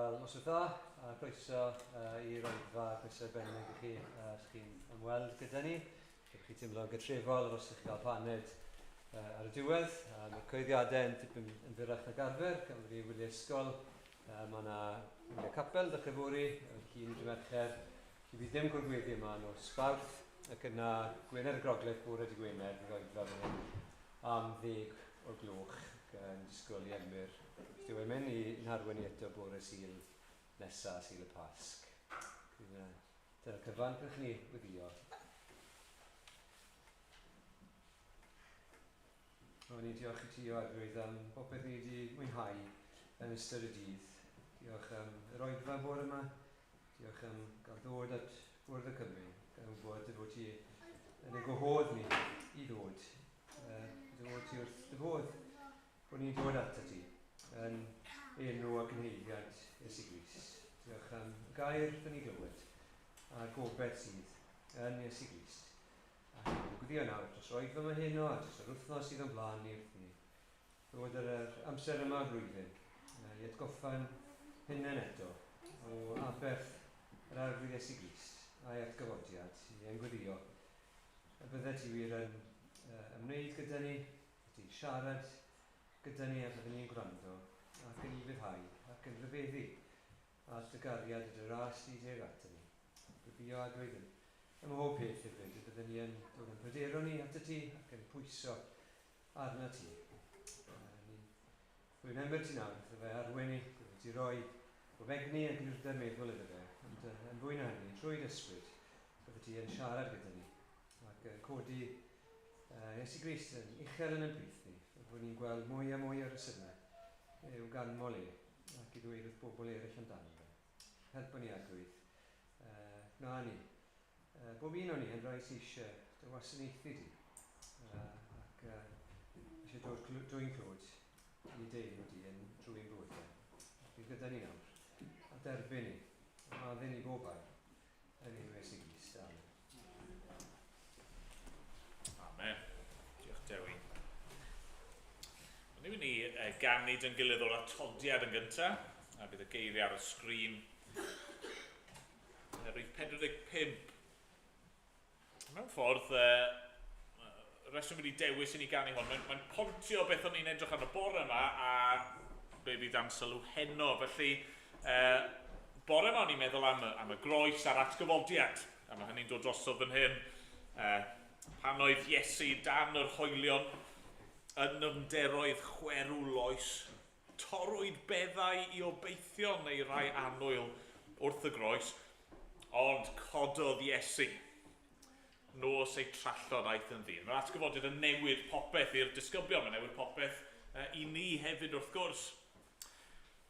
Wel, noswaith dda, a croeso i'r Oedfa, croeso bennig i chi os chi'n ymweld gyda ni. Ydych chi teimlo gytrefol os ydych chi gael paned ar y diwedd. Mae'r coeddiadau yn fyrrach nag arfer, cafodd fi wyliau ysgol. Mae yna wyliau capel, dechrau fori, cyn i Mercher. Fi ddim gwrgweddi yma yn oes Fawrth, ac yna Gwener y Groglith bore di Gwener, yn Oedfa fan hyn, am 10 o'r gloch, yn disgwyl i Emyr. Dwi'n mynd i narwen i eto bore Sul nesaf, Sul y Pasg. Dyna'r cyfan, cynnwch ni wyddio. O'n i'n diolch i ti o Arglwydd am popeth ni wedi mwynhau yn ystod y dydd. Diolch am yr Oedfa bore yma. Diolch am gael ddod at Bwrdd y Cymru. Gan wybod fod ti yn ei gwahodd ni i ddod. Ddod ti wrth dyfodd bod ni'n dod ato ti yn enw ac yn heiddiad Iesu Grist. Diolch am y gair dyn ni glywed a'r gobeith sydd yn Iesu Grist. A gwyddio nawr dros yr Oedfa yma heno a dros yr wythnos sydd o'n blaen ni wrth ni. Ddod yr amser yma flwyddyn i atgoffa'n hunain eto o aberth yr arglwydd Iesu Grist a'i atgyfodiad i engwyddio. A bydde ti wir yn ymwneud gyda ni, wedi siarad gyda ni a byddwn ni'n gwrando ac yn ifyddhau ac yn rhyfeddu at y gariad y dy ras di teg ato ni. Gobio a dweud ym mhob peth hefyd y byddwn ni yn dod yn pryderon ni ato ti ac yn pwyso arna ti. Rwy'n emyr ti nawr, wrth fe arwen ni, gwyd ti roi o fegni a gynryrdau meddwl iddo fe, ond yn fwy na hynny, trwy'r ysbryd, byddai ti yn siarad gyda ni ac yn codi Iesu Grist yn uchel yn y brith ni, bod ni'n gweld mwy a mwy o'r ysynau i'w ganmol ac i ddweud wrth bobl eraill amdano fe. Helpo ni Arglwydd. Na ni. Bob un o'n ni yn rhai sy'n eisiau dy wasanaethu di ac eisiau dod drwy'n clod i deulu di yn drwy'n bywydau. Bydd gyda ni nawr. A derbyn ni. A madden ni bob ar. Yn enw Iesu Grist. Amen. Amen. Diolch Dewi. Ni wedi ganid yn gilydd o'r atodiad yn gyntaf, a bydd y geiriau ar y sgrin. Rwy'n 45. Mewn ffordd, y reswm wedi dewis i ni ganu hwn. Mae'n pontio beth o'n i'n edrych ar y bore yma a be bydd am sylw heno. Felly, bore yma o'n i'n meddwl am y groes a'r atgyfodiad. A mae hynny'n dod drosodd fan hyn. Pan oedd Iesu dan yr hoelion yn ymderoedd chwerw loes, torwyd beddau i obeithio neu rai annwyl wrth y groes, ond cododd Iesu. Nos ei trallod aeth yn ddyn. Mae'r atgyfodiad yn newid popeth i'r disgyblion, mae'n newid popeth i ni hefyd wrth gwrs.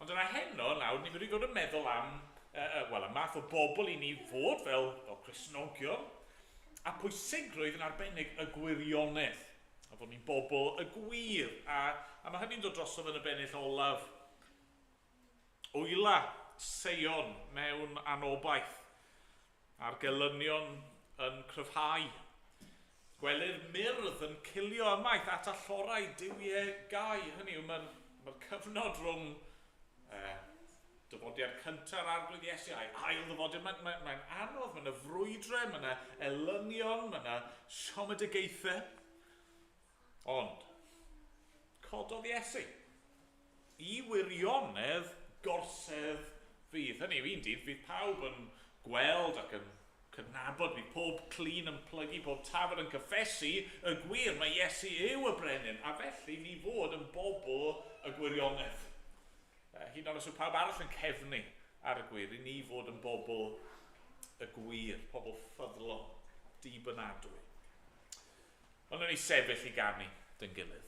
Ond yna heno nawr, ni wedi bod yn meddwl am y math o bobl i ni fod fel Cristnogion, a pwysigrwydd yn arbennig y gwirionedd. A bod ni'n bobl y gwir. A mae hynny'n dod drosodd yn y bennill olaf. Wyla seion mewn anobaith. A'r gelynion yn cryfhau. Gwelir myrdd yn cilio ymaith at allorau diwiau gau. Hynny yw, mae'r cyfnod rhwng dyfodiad cyntaf arglwydd Iesu a'i ail ddyfodiad. Mae'n anodd, mae'n y frwydre, mae'n y elynion, mae'n y siomedigaethau. Ond, cododd Iesu. I wirionedd gorsedd fydd. Hynny yw, un dydd, fydd pawb yn gweld ac yn cydnabod, bydd pob clun yn plygu, pob tafod yn cyffesu y gwir, mae Iesu yw y brenin, a felly ni fod yn bobl y gwirionedd. Hyd yn oed os yw pawb arall yn cefnu ar y gwir, i ni fod yn bobl y gwir, pobl ffyddlon, dibynadwy. Ond yn ei sefyll i ganu dyn gilydd.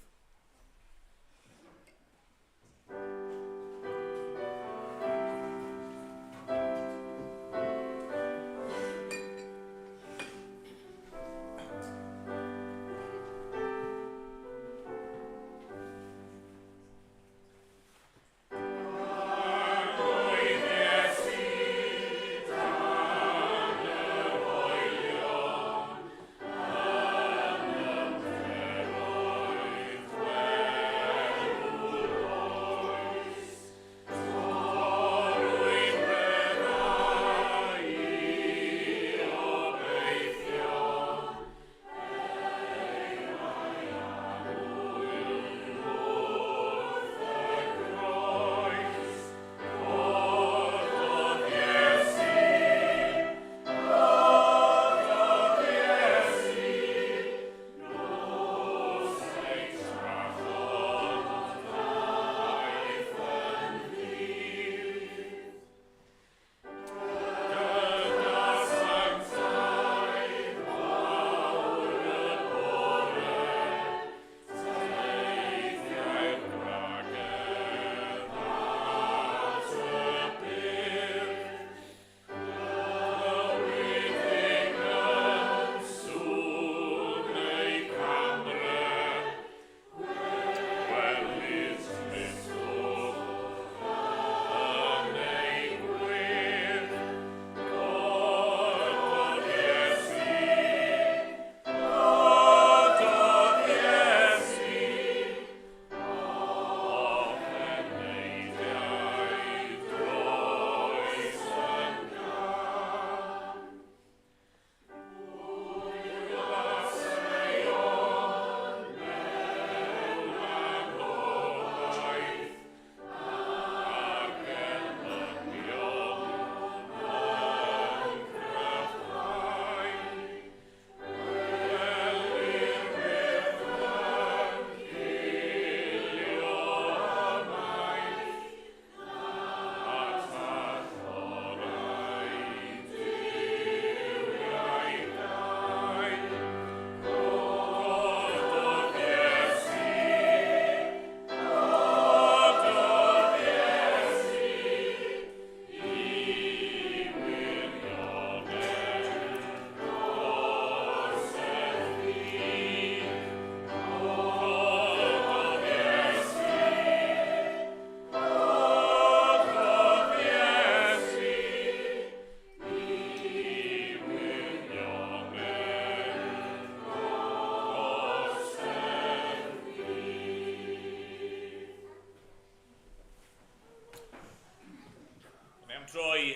droi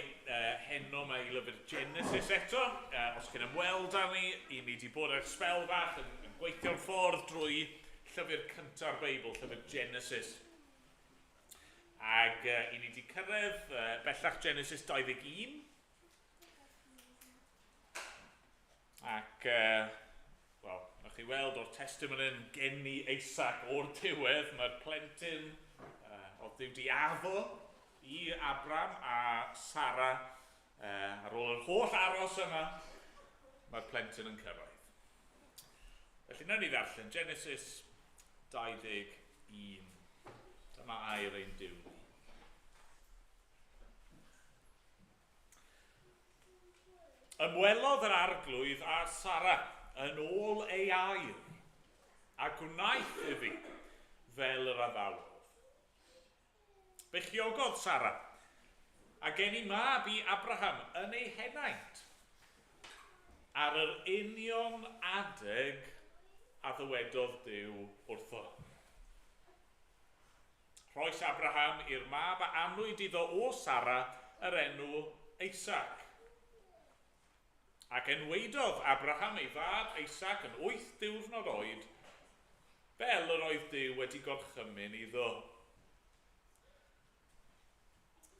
heno mae i lyfr Genesis eto. Os chi'n ymweld â ni, i ni wedi bod ar sbel bach yn gweithio'r ffordd drwy llyfr cynta'r Beibl, llyfr Genesis. Ac i ni wedi cyrraedd bellach Genesis 21. Ac, wel, nach chi weld o'r testimony yn geni Isaac o'r diwedd, mae'r plentyn oedd Duw di addo i Abram a Sara ar ôl yr holl aros yma, mae'r plentyn yn cyrraedd. Felly, nawn ni ddarllen Genesis 21. Dyma air ein Duw ni. Ymwelodd yr arglwydd a Sara yn ôl ei air, a gwnaeth iddi fel yr addawdd. Bechiogodd Sara, a geni mab i Abraham yn ei henaint, ar yr union adeg a ddywedodd Duw wrtho. Rhoes Abraham i'r mab a anwyd iddo o Sara yr enw Isaac. Ac enweidodd Abraham ei fab Isaac yn 8 diwrnod oed, fel yr oedd Duw wedi gorchymyn iddo.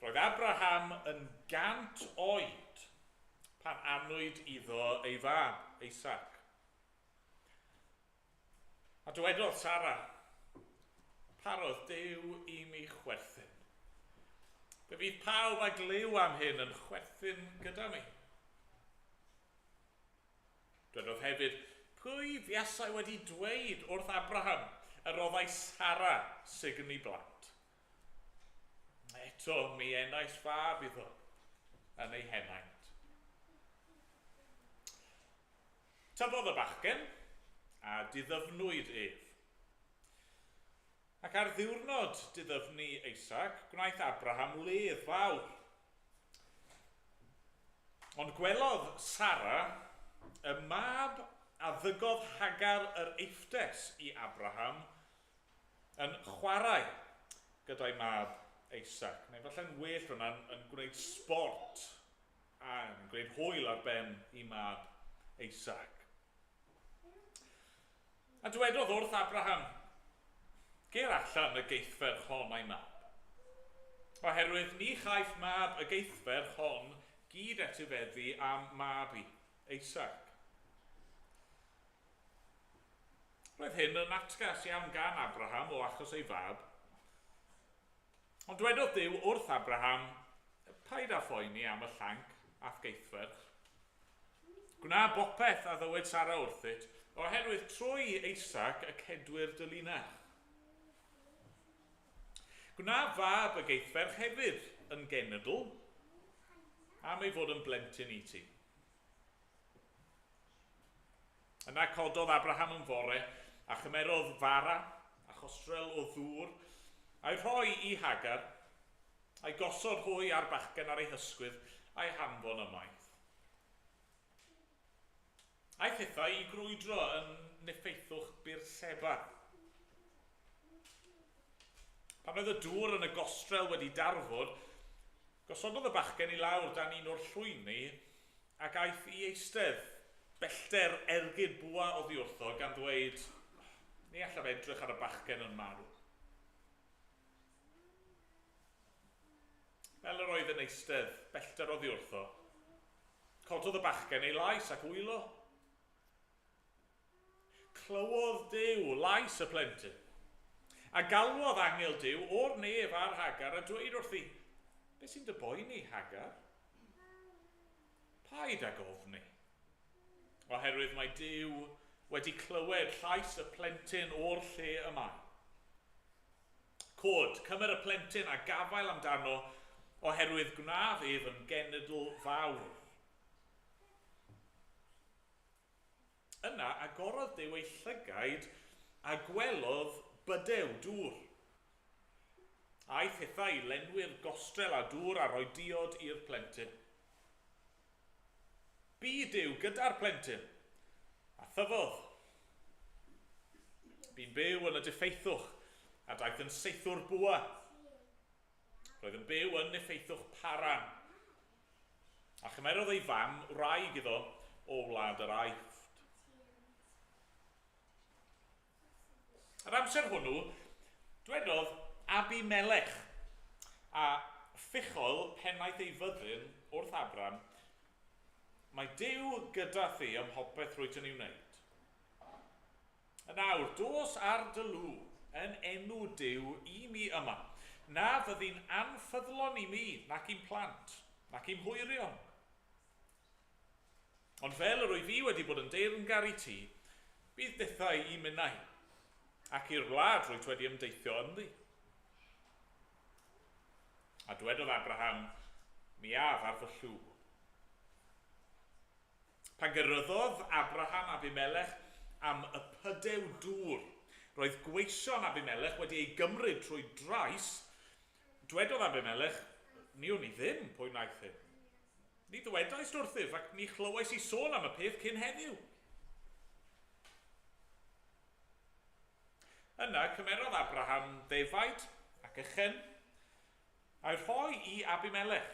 Roedd Abraham yn 100 oed pan anwyd iddo ei fab Isaac. A dywedodd Sara, parodd Duw i mi chwerthin. Fe fydd pawb ag liw am hyn yn chwerthin gyda mi. Dywedodd hefyd, pwy fiasau wedi dweud wrth Abraham y roddai Sara signi blant. Eto mi enais fab iddo yn ei henaint. Tyfodd y bachgen a diddyfnwyd ef. Ac ar ddiwrnod diddyfnu Isaac, gwnaeth Abraham ledd fawr. Ond gwelodd Sara y mab a ddygodd Hagar yr eiffdes i Abraham yn chwarae gyda'i mab Isaac. Neu falle'n well hwnna'n yn gwneud sport a yn gwneud hwyl ar ben i mab Isaac. A dywedodd wrth Abraham, ger allan y geithfer hon a'i mab. Oherwydd ni chaiff mab y geithfer hon gyd etifeddu am mab i Isaac. Roedd hyn yn atgas iawn gan Abraham o achos ei fab. Ond dwedodd Duw wrth Abraham, paid â phoeni am y llanc ath geithferch. Gwna bopeth a ddywed Sara wrthyt, oherwydd trwy Isaac y cedwyr dylinach. Gwna fab y geithferch hefyd yn genedl, am ei fod yn blentyn i ti. Yna cododd Abraham yn fore, a chymerodd fara, a chostrel o ddŵr, a'i rhoi i Hagar, a'i gosod hwy ar bachgen ar ei hysgwydd, a'i hanfon ymaith. A'i thithau i grwydro yn neffeithwch Beerseba. Pan oedd y dŵr yn y gostrel wedi darfod, gosododd y bachgen i lawr dan un o'r llwyni, ac aeth i eistedd, bellter ergyd bwa oddi wrtho, gan ddweud, ni allaf edrych ar y bachgen yn marw. Fel yr oedd yn eistedd, bellter oddi wrtho, cododd y bachgen ei lais ac wylo. Clywodd Duw lais y plentyn, a galwodd angel Duw o'r nef ar Hagar a dweud wrthi, be sy'n dy boeni, Hagar? Paid ag ofni, oherwydd mae Duw wedi clywed llais y plentyn o'r lle yma. Cod, cymer y plentyn a gafael amdano, oherwydd gnaf ef yn genedl fawr. Yna agorodd Duw ei llygaid a gwelodd bydew dŵr. Aeth hithau lenwi'r gostrel a dŵr a roi diod i'r plentyn. Byd Duw gyda'r plentyn, a thyfodd. Bu'n byw yn y diffeithwch, a daeth yn seithwr bwa. Roedd yn byw yn effeithwch Paran, A chymerodd ei fam wraig iddo o wlad yr Aifft. Ar amser hwnnw, dwedodd Abimelech a Ffichol pennaeth ei fyddin wrth Abram, mae Duw gyda thi ym mhopeth rwyt yn ei wneud. A nawr, dos ar dy lw yn enw Duw i mi yma, na fyddi'n anffyddlon i mi nac i'n plant, nac i'n hwyrion. Ond fel yr wyf fi wedi bod yn deyrngar i ti, bydd dethau i minnau, ac i'r wlad rwyt wedi ymdeithio ynddi. A dwedodd Abraham, mi af ar fy llw. Pan gyrryddodd Abraham Abimelech am y pydew dŵr, roedd gweision Abimelech wedi ei gymryd trwy drais, dwedodd Abimelech, ni o'n i ddim pwy wnaeth hyn. Ni ddwedais wrthyf ac ni chlywais i sôn am y peth cyn heddiw. Yna cymerodd Abraham ddefaid ac ychen, a'i rhoi i Abimelech,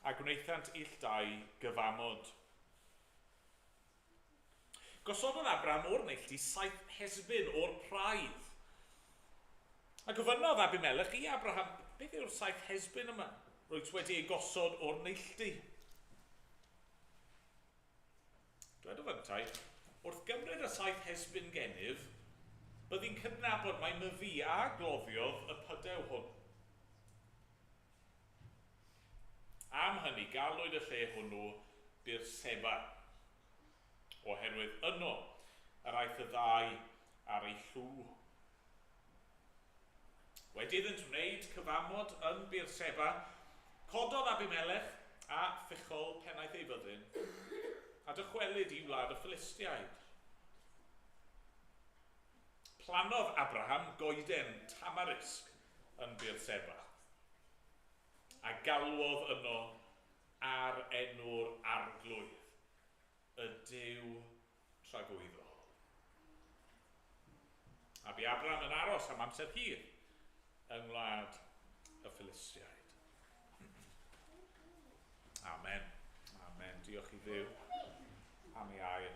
a gwnaethant illdau gyfamod. Gosododd Abraham o'r neilltu 7 hesbyn o'r praidd. A gofynnodd Abimelech i Abraham, beth yw'r 7 hesbyn yma? Rwyt wedi ei gosod o'r neilltu. Dwedodd yntau, wrth gymryd y 7 hesbyn gennyf, byddi'n cydnabod mai myfi a gloddiodd y pydew hwn. Am hynny galwyd y lle hwnnw Beerseba, oherwydd yno yr aeth y ddau ar ei llw. Wedi iddynt wneud cyfamod yn Beerseba, cododd Abimelech a Ffichol pennaeth ei fyddin, a dychwelyd i wlad y Philistiaid. Planodd Abraham goeden tamarisg yn Beerseba, a galwodd yno ar enw'r arglwydd, y Duw tragwyddo. A bu Abraham yn aros am amser hir yng ngwlad y Philistiaid. Amen. Amen. Diolch i Dduw am ei air e.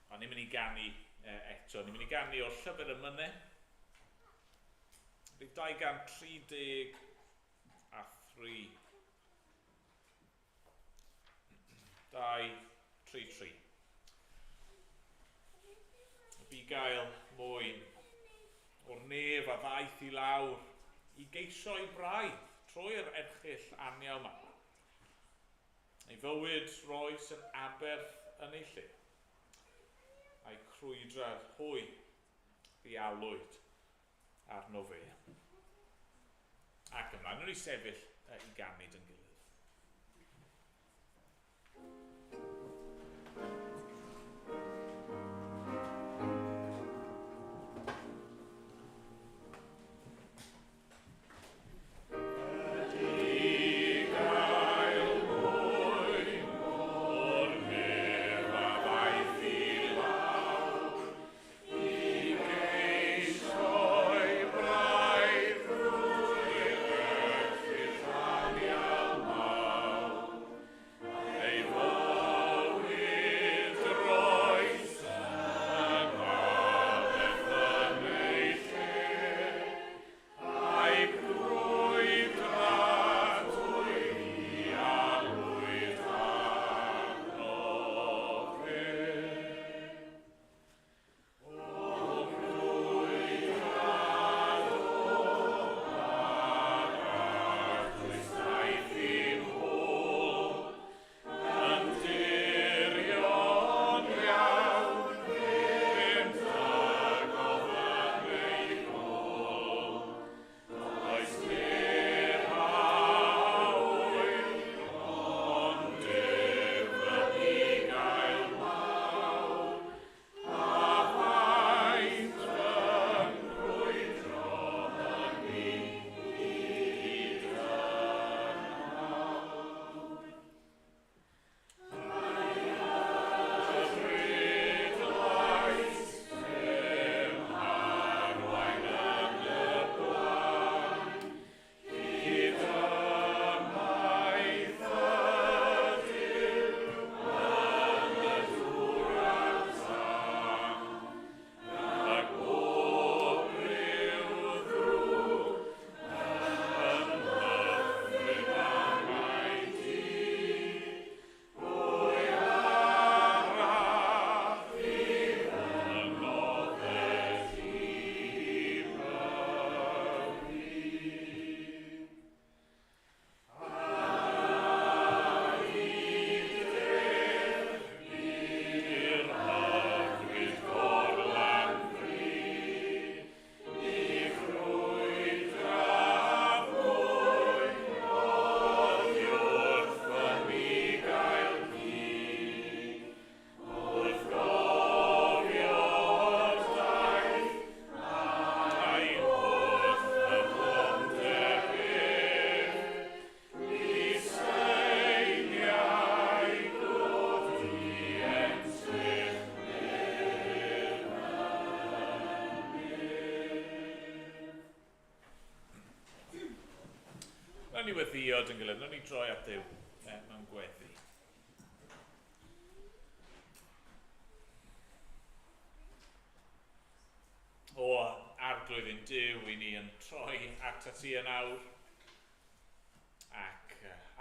A ni'n mynd i ganu eto. Ni'n mynd i ganu o'r llyfr y mynau. Bydd 233. Bu gael mwyn o'r nef a ddaeth i lawr i geisio ei braidd trwy'r erchyll anial yma. Ei fywyd roes yn aberth yn ei lle, a'i crwydrar hwy ddialwyd arno fe. Ac ymlaen nhw'n ei sefyll i ganid yn gilydd. Ei fod ni weddio yn gilydd, nhw'n ni droi at Duw mewn gweddi. O arglwydd yn Duw, i ni yn troi at ti yn awr. Ac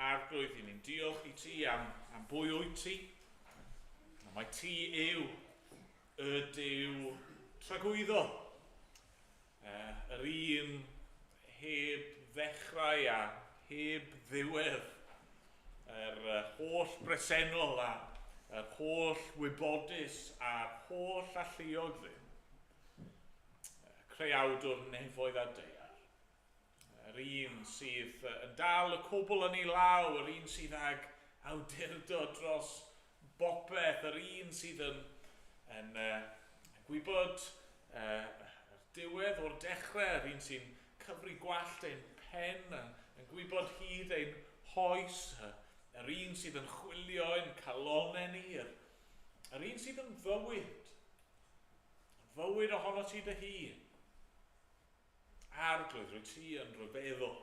arglwydd, i ni'n diolch i ti am bwy wyt ti. Mae ti yw y Duw tragwyddo. Yr un heb ddechrau a heb ddiwedd. Yr holl bresennol a'r holl wybodus a'r holl alluog ddim. Creuawdwr nefoedd a dear. Yr un sydd yn dal y cwbl yn ei law, yr un sydd ag awdurdod dros bopeth, yr un sydd yn gwybod diwedd o'r dechrau, yr un sy'n cyfri gwallt ein pen, yn gwybod hyd ein hoes, yr un sydd yn chwilio ein calonau ni, yr un sydd yn fywyd ohono ti dy hun. Arglwydd, rwy ti yn rhyfeddol,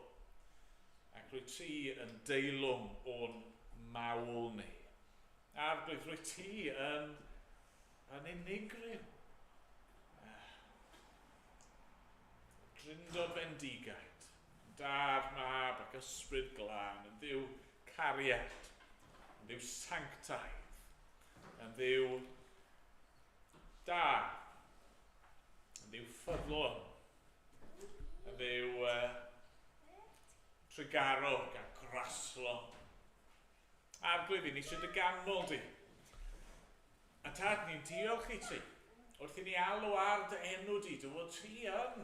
ac rwy ti yn deilwng o'n mawl ni. Arglwydd, rwy ti yn unigryw. Drindod fendigaid, dad, mab ac ysbryd glân, yn ddiw cariad, yn ddiw sanctaidd, yn ddiw da, yn ddiw ffyddlon, yn ddiw trigarog a graslon. Arglwydd, i ni sydd y ganmol di. A tad, ni'n diolch i ti, wrth i ni alw ar dy enw di, dy fod ti yn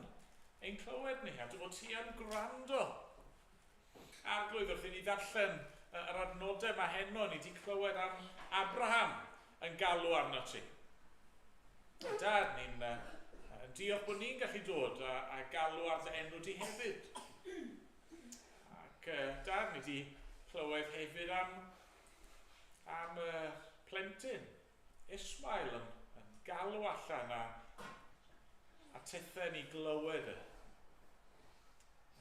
ein clywed ni, a dy fod ti yn gwrando. Arglwydd, wrth i ni ddarllen yr adnodau mae heno, ni wedi clywed am Abraham yn galw arno ti. Dad, ni'n diolch bod ni'n gallu dod a galw ar dy enw di hefyd. Ac dad, ni wedi clywed hefyd am plentyn, Ismael, yn galw allan a tethau ni glywed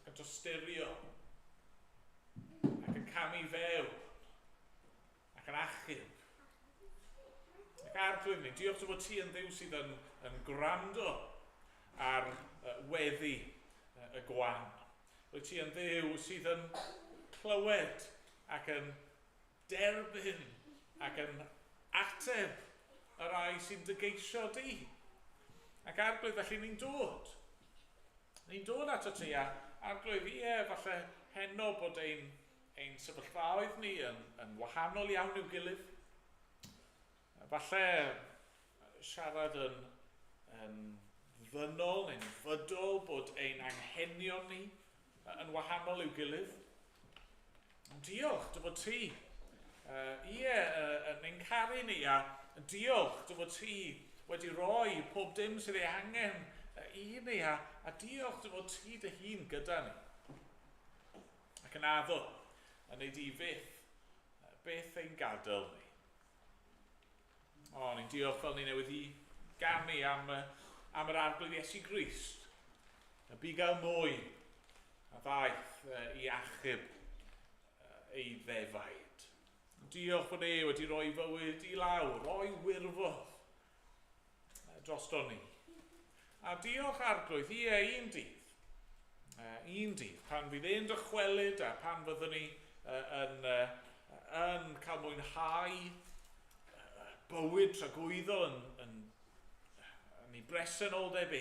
ac yn tostyrio ac yn camu fewn ac yn achub. Ac arglwydd ni, diolch bod ti yn ddiw sydd yn gwrando ar weddi y gwan. Rwy ti yn ddiw sydd yn clywed ac yn derbyn ac yn ateb y rai sy'n dygeisio di. Ac arglwydd, felly ni'n dod. Ni'n dod ato ti, a arglwydd, falle heno bod ein sefyllfaoedd ni yn wahanol iawn i'w gilydd. Falle siarad yn ddynol neu'n fydol bod ein anghenion ni yn wahanol i'w gilydd. Diolch, dy fod ti yn ein caru ni, a diolch, dy fod ti wedi rhoi pob dim sydd ei angen i ni, a diolch dy fod ti dy hun gyda ni. Ac yn addo, yn ei di beth ein gadael ni. O, ni'n diolch fel ni newydd i ganu am yr arglwydd Iesu Grist, y bugail mwy, a ddaeth i achub ei ddefaid. Diolch bod wedi rhoi fywyd i lawr, rhoi wirfodd drosto ni. A diolch arglwydd, un dydd, pan fydd e'n dychwelyd a pan fyddwn ni yn cael mwynhau bywyd tragwyddo yn ei bresenoldeb e.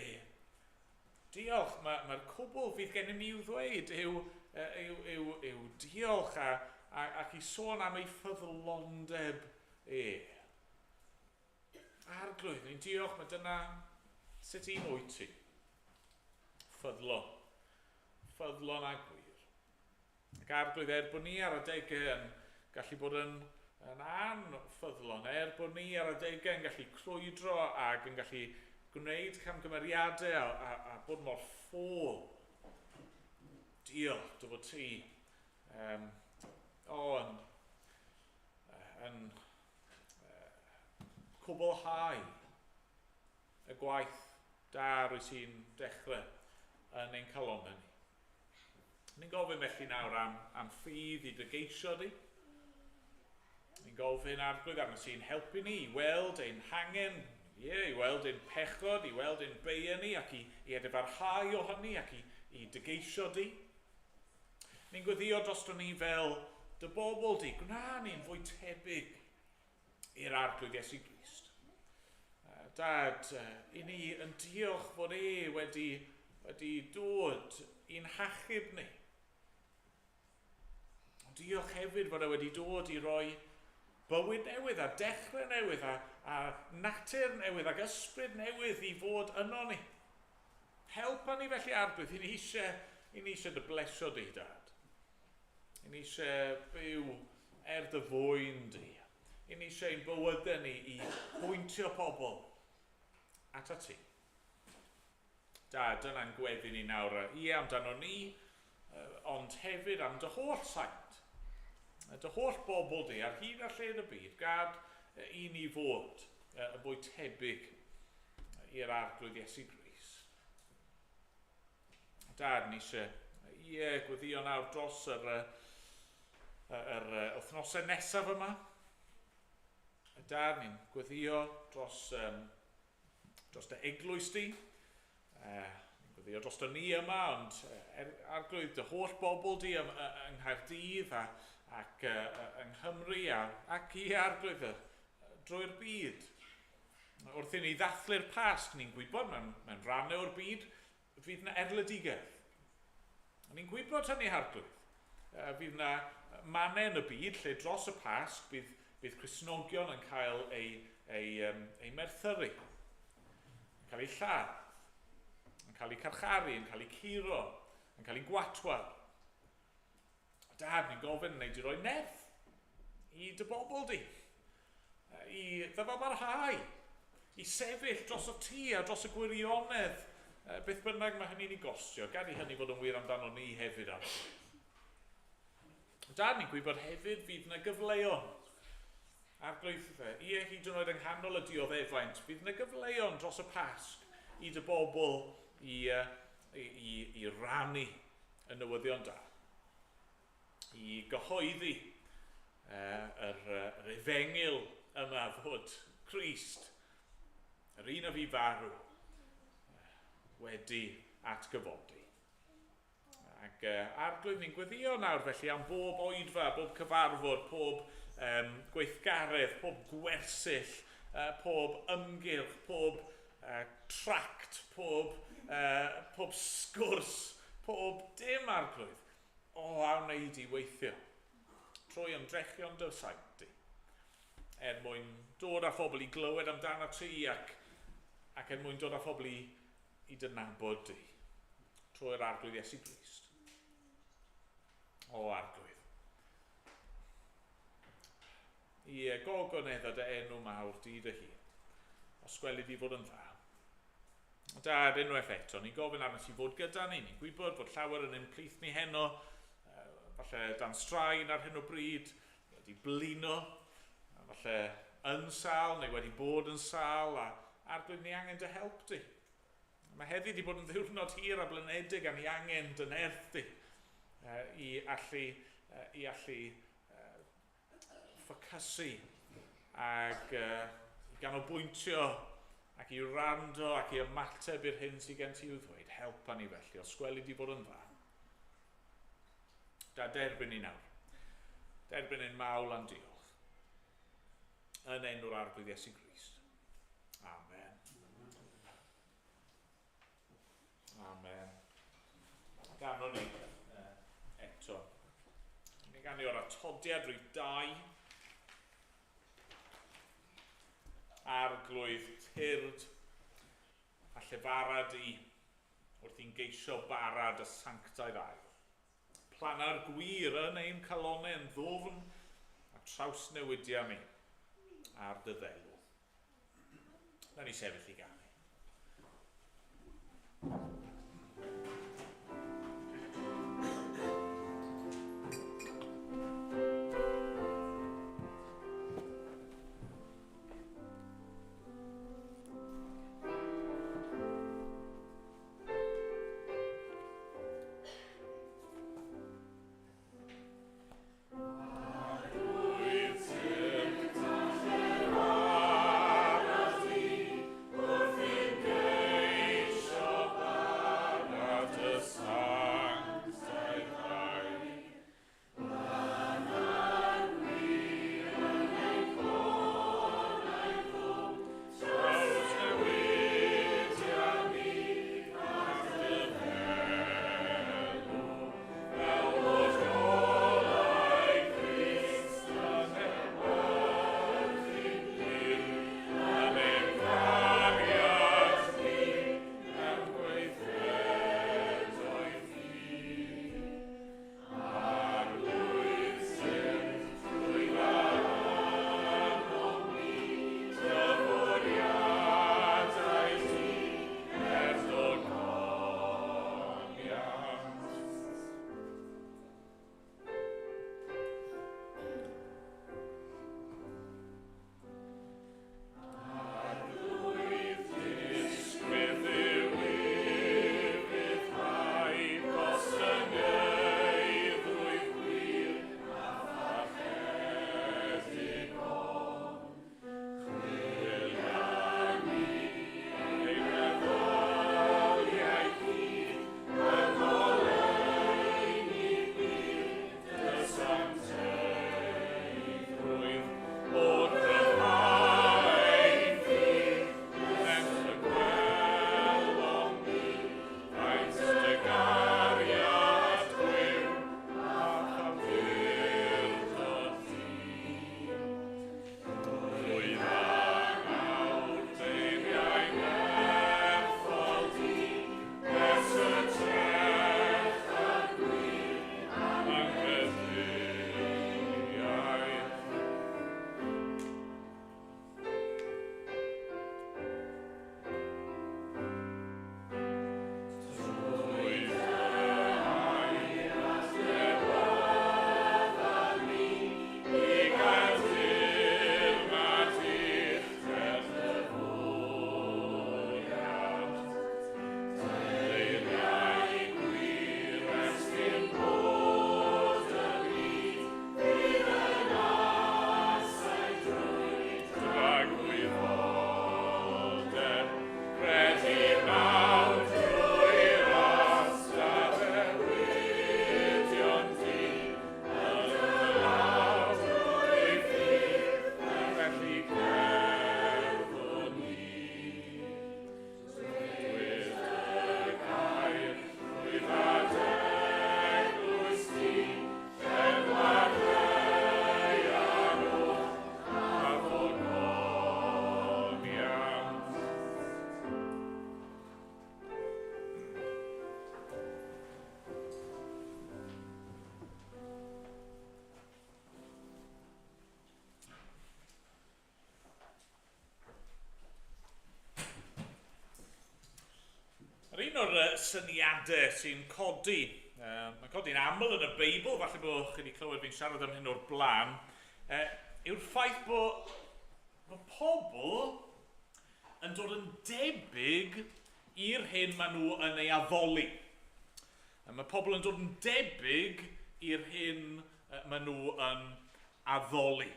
Diolch, mae'r cwbl fydd gennym ni i'w ddweud yw diolch ac i sôn am ei ffyddlondeb e. Arglwydd, ni'n diolch, mae dyna sut un wyt ti. Ffyddlon a gwir. Ac arglwydd, bod ni ar adegau yn gallu bod yn anffyddlon, bod ni ar adegau yn gallu crwydro ac yn gallu gwneud camgymeriadau a bod mor ffôl. Diolch, dy fod ti yn cwblhau y gwaith da rwy ti'n dechrau yn ein calonau ni. Ni'n gofyn felly nawr am ffydd I dy geisio di. Ni'n gofyn Arglwydd arno sy'n helpu ni I weld ein hangen, I weld ein pechod, I weld ein beia ni ac I edryfarhau ohoni ac I dy geisio di. Ni'n gweddio drosto ni fel dy bobl di, gwna ni'n fwy tebyg i'r Arglwydd Iesu Grist. Dad, I ni yn diolch fod wedi dod i'n hachub ni. Diolch hefyd fod wedi dod I roi bywyd newydd a dechrau newydd a natur newydd ac ysbryd newydd I fod yno ni. Helpa ni felly Arglwydd, I ni eisiau dy blesio di, Dad. I ni eisiau byw dy fwyn di. I ni eisiau ein bywydau ni I pwyntio pobl at ti. Dad, dyna'n gweddi ni nawr, amdano ni, ond hefyd am dy holl saint. Dy holl bobl di ar hyd a lled y byd, gad I ni fod yn fwy tebyg i'r Arglwydd Iesu Grist. Dad, ni eisiau gweddio nawr dros yr wythnosau nesaf yma. Dad, ni'n gweddio dros dy eglwys di. Ni'n gweddio dros dy ni yma, ond Arglwydd dy holl bobl di yng Nghaerdydd ac yng Nghymru ac I Arglwydd drwy'r byd. Wrth I ni ddathlu'r Pasg, ni'n gwybod mewn rannau o'r byd, fydd yna erledigedd. Ni'n gwybod hynny Arglwydd. Fydd yna mannau yn y byd lle dros y Pasg bydd Cristnogion yn cael ei merthyru, yn cael ei lladd, yn cael ei carcharu, yn cael ei curo, yn cael ei gwatwar. Dad, ni'n gofyn yn ei roi nerth I dy bobl di, I ddyfabarhau, I sefyll dros o ti a dros y gwirionedd, beth bynnag mae hynny'n ei gostio, gad I hynny fod yn wir amdano ni hefyd ar. Dad, ni'n gwybod hefyd fydd yna gyfleon. Arglwydd, I hyd yn oed yng nghanol y dioddefaint, fydd yna gyfleon dros y Pasg I dy bobl I rannu y newyddion da. I gyhoeddi yr efengil yma fod Crist, yr un a fi farw, wedi atgyfodi. Ac Arglwydd ni'n gweddio nawr felly am bob oedfa, bob cyfarfod, pob gweithgaredd, pob gwersyll, pob ymgyrch, pob tract, pob sgwrs, pob dim Arglwydd. A wneud I weithio trwy ymdrechion dy saint di. Mwyn dod â phobl I glywed amdano ti ac mwyn dod â phobl I dynabod di trwy'r Arglwydd Iesu Grist. Arglwydd. I gogonedda dy enw mawr di dy hun. Osgweli di fod yn dda. Dad, unwaith eto, ni'n gofyn arno ti fod gyda ni. Ni'n gwybod fod llawer yn ein plith ni heno, falle dan straen ar hyn o bryd, wedi blino, falle yn sal neu wedi bod yn sal, a Arglwydd ni angen dy help di. Mae heddi wedi bod yn ddiwrnod hir a blinedig a ni angen dy nerth di I allu ffocysu ac I ganolbwyntio ac I wrando ac I ymateb i'r hyn sydd gen ti i'w ddweud. Helpa ni felly, osgweli di fod yn dda. Da derbyn ni nawr. Derbyn ein mawl am diolch. Yn enw'r Arglwydd Iesu Grist. Amen. Amen. Gano ni eto. Ni gan ni o'r atodiad rhif 2. Arglwydd tyrd a llefarad I wrth i'n geisio barad y sanctaidd ail. Planar gwir yn ein calonau yn ddofn a trawsnewidiau ni ar dy ddelw. Na ni sefyll I ganu. o'r syniadau sy'n codi. Mae'n codi'n aml yn y Beibl, falle bod chi wedi clywed fi'n siarad am hyn o'r blaen, yw'r ffaith bod pobl yn dod yn debyg i'r hyn maen nhw yn ei addoli. Mae pobl yn dod yn debyg i'r hyn maen nhw yn addoli.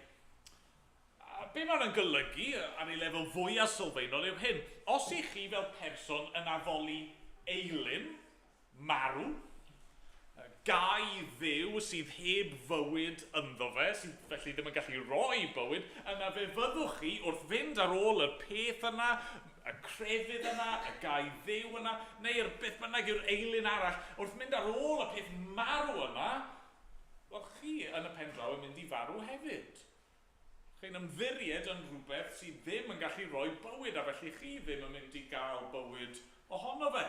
Be mae'n yn golygu ar ei lefel fwyaf sylfaenol yw hyn. Os ych chi fel person yn addoli eilyn, marw, gai ddew sydd heb fywyd ynddo fe, sydd felly ddim yn gallu roi bywyd, yna fe fyddwch chi wrth fynd ar ôl y peth yna, y crefydd yna, y gai ddew yna, neu'r beth bynnag yw'r eilyn arall, wrth mynd ar ôl y peth marw yna, wel chi yn y pen draw yn mynd i farw hefyd. Chi'n ymddiried yn rhywbeth sydd ddim yn gallu rhoi bywyd, a felly chi ddim yn mynd i gael bywyd ohono fe.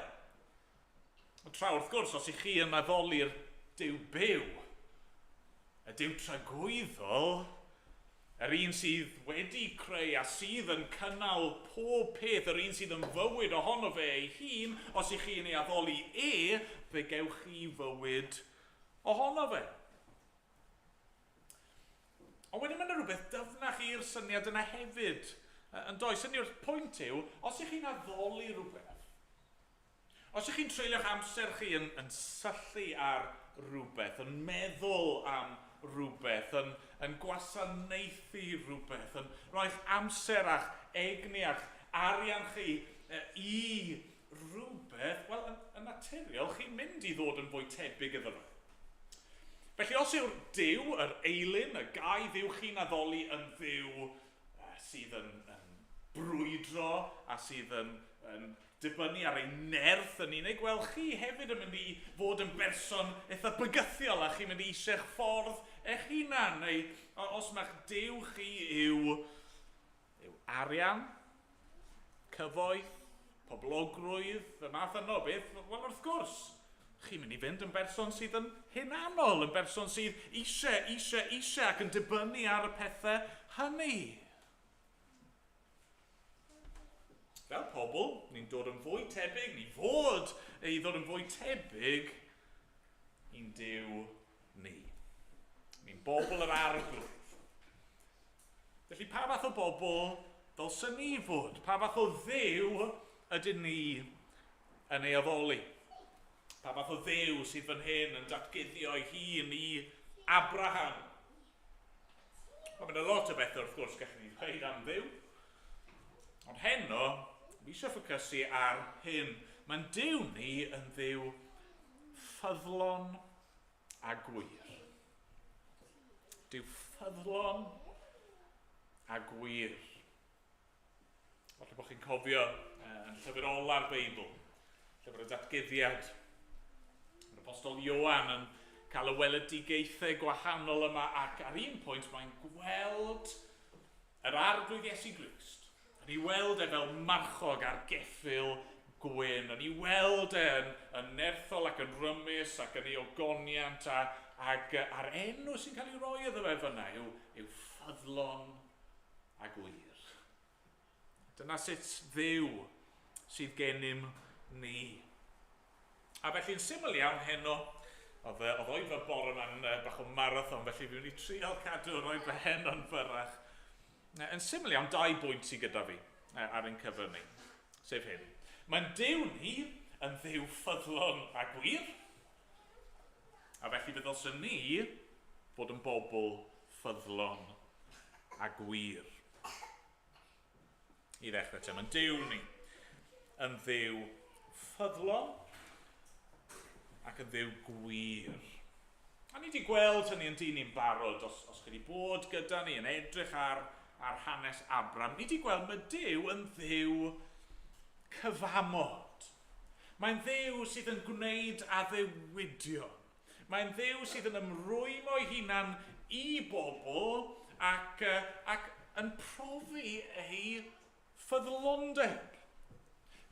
Tra wrth gwrs, os ych chi yn addoli'r Duw byw, y Duw tragwyddol, yr un sydd wedi creu a sydd yn cynnal pob peth, yr un sydd yn fywyd ohono fe ei hun, os ych chi yn ei addoli fe gewch chi fywyd ohono fe. Ond wedyn mae'n rhywbeth dyfnach i'r syniad yna hefyd. Yn does, hynny'r pwynt yw, os ych chi'n addoli rhywbeth, os ych chi'n treulio'ch amser chi yn syllu ar rhywbeth, yn meddwl am rhywbeth, yn gwasanaethu rhywbeth, yn rhoi'ch amser a'ch egni a'ch arian chi i rhywbeth, wel, yn naturiol, chi'n mynd i ddod yn fwy tebyg iddo fe. Felly os yw'r Duw, yr eilyn, y gai ddiw chi'n addoli yn ddiw sydd yn brwydro a sydd yn dibynnu ar ei nerth yn unig, wel chi hefyd yn mynd i fod yn berson eitha bygythiol a chi'n mynd i eisiau'ch ffordd eich hunan, neu os mae'ch Duw chi yw arian, cyfoeth, poblogrwydd, y math yno beth, wel wrth gwrs, chi'n mynd i fynd yn berson sydd yn hunanol, yn berson sydd eisiau ac yn dibynnu ar y pethau hynny. Fel pobl, ni'n dod yn fwy tebyg, ni fod i ddod yn fwy tebyg i'n Duw ni. Ni'n bobl yr arglwydd. Felly pa fath o bobl ddylsyn ni fod? Pa fath o ddew ydyn ni yn ei addoli? Pa fath o ddew sydd fan hyn yn datguddio ei hun i Abraham? Mae'n y lot o bethau wrth gwrs gallwn ni dweud am ddew. Ond heno, mi eisiau ffocysu ar hyn. Mae'n Duw ni yn ddew ffyddlon a gwir. Duw ffyddlon a gwir. Falle bod chi'n cofio yn llyfr ola'r Beibl, llyfr y datguddiad. Apostol Ioan yn cael y weledigaethau gwahanol yma ac ar un pwynt mae'n gweld yr arglwydd Iesu Grist. Yn ei weld fel marchog ar geffyl gwyn. Yn ei weld yn nerthol ac yn rymus ac yn ei ogoniant ac a'r enw sy'n cael ei roi iddo fe fyna yw ffyddlon a gwir. Dyna sut ddew sydd gennym ni. A felly'n syml iawn heno, oedd Oedfa'r bore yma'n bach o marathon, felly fi'n mynd i trial cadw Oedfa'r hen yn fyrrach. Yn syml iawn, 2 bwynt sydd gyda fi ar ein cyfer ni, sef hyn. Mae'n Duw ni yn ddew ffyddlon a gwir, a felly fe ddylsyn ni fod yn bobl ffyddlon a gwir. I ddechrau te, mae'n Duw ni yn ddew ffyddlon ac yn ddew gwir. A ni wedi gweld hynny yn dyn ni'n barod, os chi wedi bod gyda ni yn edrych ar hanes Abraham, ni wedi gweld mae Duw yn ddew cyfamod. Mae'n ddew sydd yn gwneud addewidion. Mae'n ddew sydd yn ymrwymo ei hunan i bobl ac yn profi ei ffyddlondeb.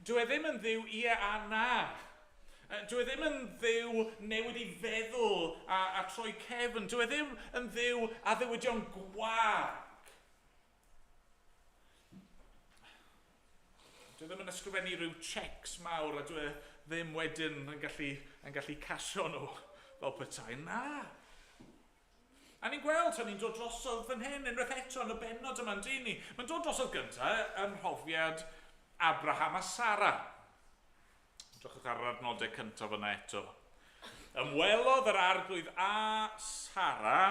Dwi ddim yn ddew ie a na. Dwi ddim yn ddew newid i feddwl a troi cefn. Dwi ddim yn ddew addewidion gwag. Dwi ddim yn ysgrifennu rhyw checs mawr a dwi ddim wedyn yn gallu casio nhw fel petai. Na. A ni'n gweld, ni'n dod drosodd fan hyn, unwaith eto yn y bennod yma'n di ni. Mae'n dod drosodd gyntaf yn rhofiad Abraham a Sara. Drachwch ar yr adnodau cyntaf yna eto. Ymwelodd yr arglwydd a Sara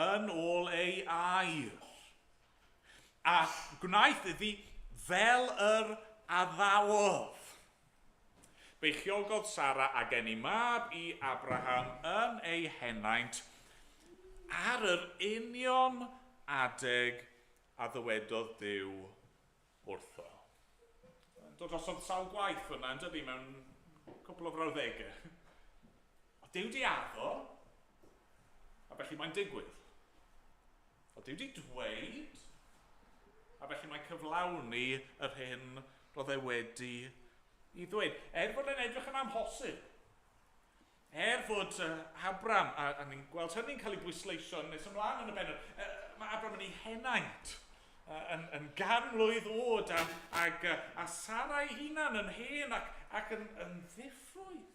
yn ôl ei air. A gwnaeth iddi fel yr addawodd. Beichiogodd Sara a gen i mab i Abraham yn ei henaint ar yr union adeg a ddywedodd Duw wrtho. Dod drosodd sawl gwaith fyna, yn dydi, mewn cwbl o frawddegau. O Duw di addo, a felly mae'n digwydd. O Duw di dweud, a felly mae'n cyflawni yr hyn roedd e wedi i ddweud. Fod e'n edrych yn amhosib. Fod Abram, a ni'n gweld hynny'n cael ei bwysleisio nes ymlaen yn y bennod, mae Abram yn ei henaint, yn ganmlwydd o'd, a Sara ei hunan yn hen ac yn ddiffrwydd.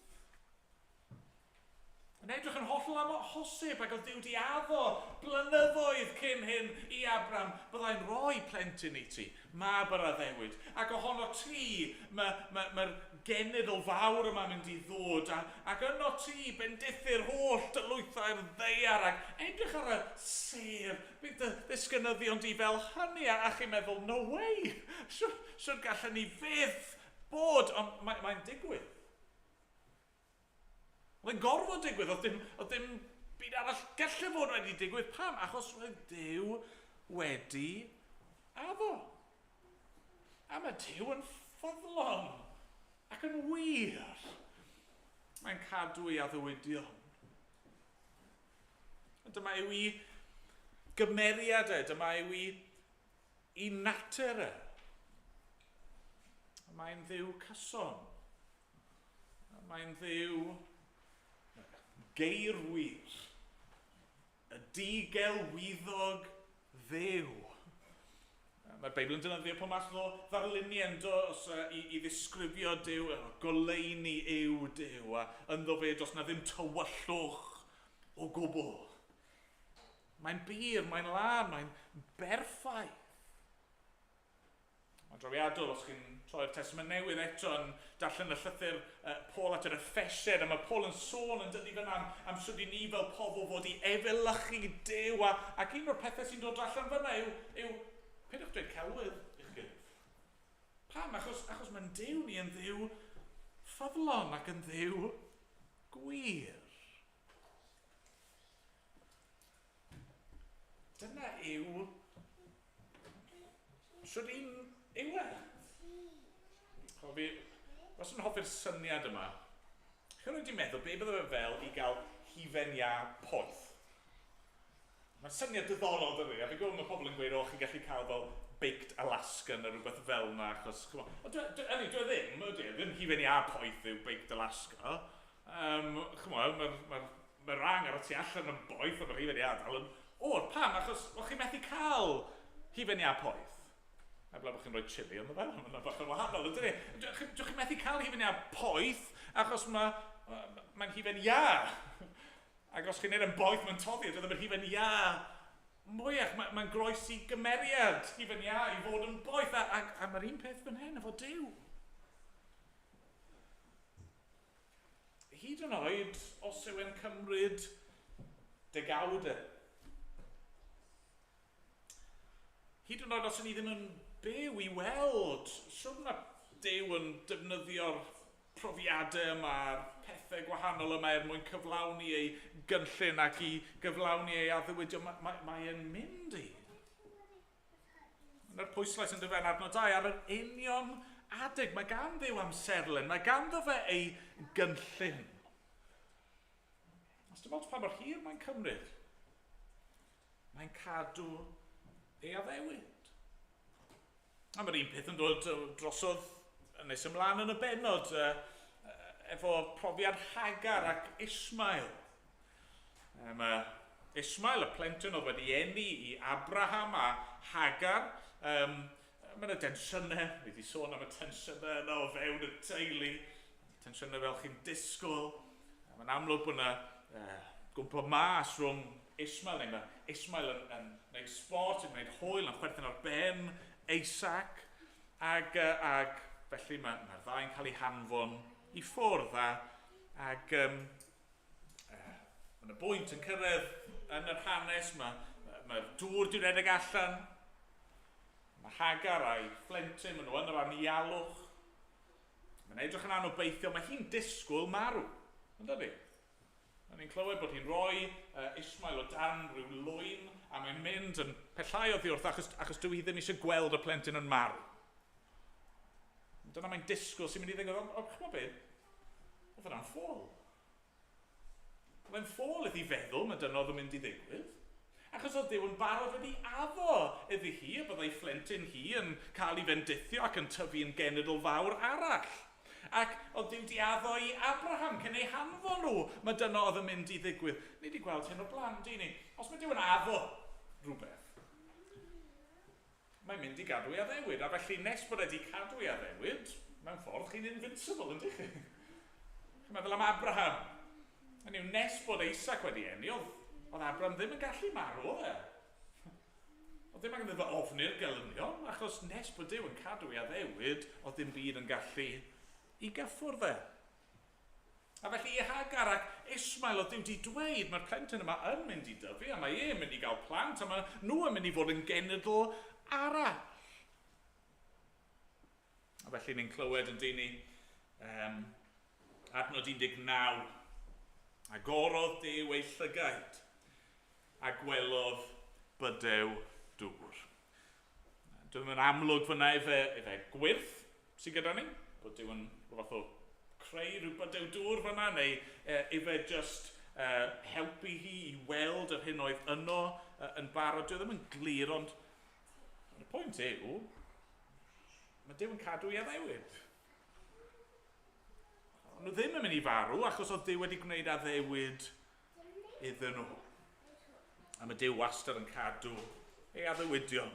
Yn edrych yn hollol amhosib ac oedd Duw di addo blynyddoedd cyn hyn i Abram byddai'n rhoi plentyn i ti, mab yr addewid. Ac ohono ti, mae'r genedl fawr yma'n mynd i ddod, ac yno ti bendithu'r holl dylwythau'r ddeiar, ac edrych ar y ser, bydd y ddisgynyddion di fel hynny, a chi'n meddwl, no way, sy'n gallen ni fydd bod, ond mae'n digwydd. Oedd e'n gorfod digwydd, oedd dim byd arall gallu fod wedi digwydd. Pam? Achos roedd Duw wedi addo. A mae Duw yn ffyddlon ac yn wir. Mae'n cadw ei addewidion. Dyma yw ei gymeriad dyma yw ei natur Mae'n Dduw cyson. Mae'n Dduw geirwyr, y digelwyddog Dduw. Mae'r Beibl yn defnyddio pob math o ddarluniau i ddisgrifio Duw, goleuni yw Duw, a ynddo fe dos na ddim tywyllwch o gwbl. Mae'n bir, mae'n lan, mae'n berffaith. Mae'n drawiadol os chi'n troi'r Testament Newydd eto yn darllen y llythyr Paul at yr Effesied, a mae Paul yn sôn yn dydi fyna am sut i ni fel pobl fod i efelychu Duw, ac un o'r pethau sy'n dod allan fyna yw peidiwch dweud celwydd i'ch gilydd. Pam? Achos mae'n Duw ni yn Dduw ffyddlon ac yn Dduw gwir. Dyna yw sut i'n iwedd. Os yn hoffi'r syniad yma, chi'n wedi meddwl be bydde fe fel i gael hufen ia poeth. Mae'n syniad diddorol dydi, a fi'n gwybod mae pobl yn gweud o chi'n gallu cael fel baked Alaska neu rhywbeth fel yna, achos dwi ddim hufen ia poeth yw baked Alaska. Mae rang ar y tu allan yn boeth, a mae'r hufen ia dal yn o'r pam, achos o'ch chi'n methu cael hufen ia poeth. Ebla bod chi'n rhoi chili ond fel, mae'n bach yn wahanol, ydyn ni? Dwi'n chi'n methu cael hufen ia poeth, achos mae'n hufen ia. Ac os chi'n neud yn boeth mae'n toddi, ydyn nhw'n hufen ia mwyach. Mae'n groes i gymeriad hufen ia i fod yn boeth, a mae'r un peth fan hyn efo Duw. Hyd yn oed os yw e'n cymryd degawdau. Hyd yn oed os ni ddim yn byw i weld, swn na Duw yn defnyddio'r profiadau yma'r pethau gwahanol yma mwyn cyflawni ei gynllun ac i gyflawni ei addewidio, mae'n mynd i. Yna'r pwyslais yn dyfan adnod 2 ar yr union adeg. Mae gan Dduw amserlen, mae ganddo fe ei gynllun. Os dim ond pa mor hir mae'n cymryd, mae'n cadw ei addewid. A mae'r un peth yn dod drosodd nes ymlaen yn y bennod efo profiad Hagar ac Ismael. Mae Ismael, y plentyn oedd wedi eni i Abraham a Hagar. Mae'n y tensiynau, wedi sôn am y tensiynau yna o fewn y teulu. tensiynau fel chi'n disgwyl. Mae'n amlwg bod yna gwmpa mas rhwng Ismael, neu mae Ismael yn gwneud sport, yn gwneud hwyl, yn chwerthin ar ben Eisac, ac felly mae'r ddau'n cael eu hanfon i ffwrdd, ac mae'n y bwynt yn cyrraedd yn yr hanes, mae'r dŵr di'n redeg allan, mae Hagar a'i phlentyn, maen nhw yn yr anialwch, mae'n edrych yn anobeithio, mae hi'n disgwyl marw, yn dydi? Ni'n clywed bod hi'n rhoi Ismael o dan rhyw lwyn a mae'n mynd yn pellai oddi wrth achos dwi hi ddim eisiau gweld y plentyn yn marw. Dyna mae'n disgwyl sy'n mynd i ddigwydd, ond chmo beth? Oedd yna'n ffôl. Oedd e'n ffôl iddi feddwl mae dyna oedd yn mynd i ddigwydd. Achos oedd Duw yn barod wedi addo iddi hi a byddai phlentyn hi yn cael ei fendithio ac yn tyfu yn genedl fawr arall. Ac oedd Duw di addo i Abraham cyn ei hanfon nhw, mae dyna oedd yn mynd i ddigwydd. Ni wedi gweld hyn o blaen, di ni. Os mae Duw yn addo rhywbeth, mae'n mynd i gadw i addewid. A felly nes bod wedi cadw i addewid, mewn ffordd chi'n invincible, yndych chi? Chi'n meddwl am Abraham. Hynny yw, nes bod Eisac wedi enni, oedd Abraham ddim yn gallu marw, oedd e? Oedd ddim angen iddo ofni'r gelynion, achos nes bod Duw yn cadw i addewid, oedd ddim byd yn gallu i gyffwrdd e. A felly i Hagar ac Ismael oedd Duw wedi dweud mae'r plentyn yma yn mynd i dyfu a mae e'n mynd i gael plant a mae nhw yn mynd i fod yn genedl arall. A felly ni'n clywed yn dyn ni adnod 19. Agorodd Duw ei llygaid a gwelodd bydew dŵr. Dwi'n yn amlwg fyna efe gwyrth sydd gyda ni, bod Duw yn rhywbeth o creu rhyw bydew dŵr fyna, neu efe just helpu hi i weld yr hyn oedd yno yn barod. Dwi ddim yn glir, ond y pwynt yw, mae Duw yn cadw i addewid. Nhw ddim yn mynd i farw, achos oedd Duw wedi gwneud addewid iddyn nhw. A mae Duw wastad yn cadw ei addewidion.